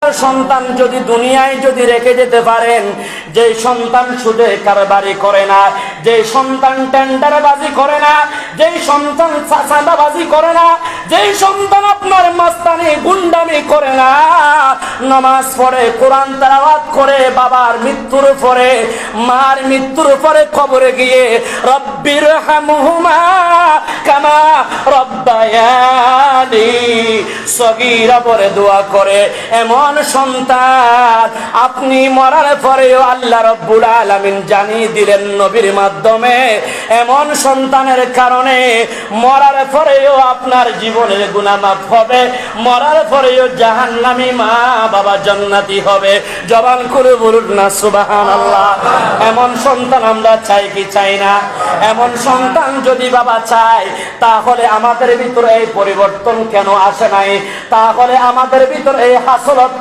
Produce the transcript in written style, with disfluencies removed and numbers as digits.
সন্তান যদি দুনিয়ায় যদি রেখে যেতে পারেন, যে সন্তান সুদে কারবারি করে না, যে সন্তান টেন্ডারবাজি করে না, যে সন্তান চাঁদাবাজি করে না, যে সন্তান আপনার মাস্তানি গুন্ডামি করে না, নামাজ পড়ে, কোরআন তেলাওয়াত করে, বাবার মৃত্যুর পরে, মার মৃত্যুর পরে কবরে গিয়ে রব্বির হামহুমা কামা রব্বায়ানি সগীরা পরে দোয়া করে, এমন সন্তান আপনি মরার পরেও আল্লাহ রাব্বুল আলামিন জানিয়ে দিলেন নবীর মাধ্যমে, এমন সন্তানের কারণে মরার পরেও আপনার জীবনের গুনাহ মাফ হবে, মরার পরেও জাহান্নামী মা বাবা জান্নাতি হবে। জবান করে বলুন না সুবহানাল্লাহ। এমন সন্তান আমরা চাই কি চাই না? এমন সন্তান যদি বাবা চাই, তাহলে আমাদের ভিতরে এই পরিবর্তন কেন আসে নাই? তাহলে আমাদের ভিতরে এই হাসরত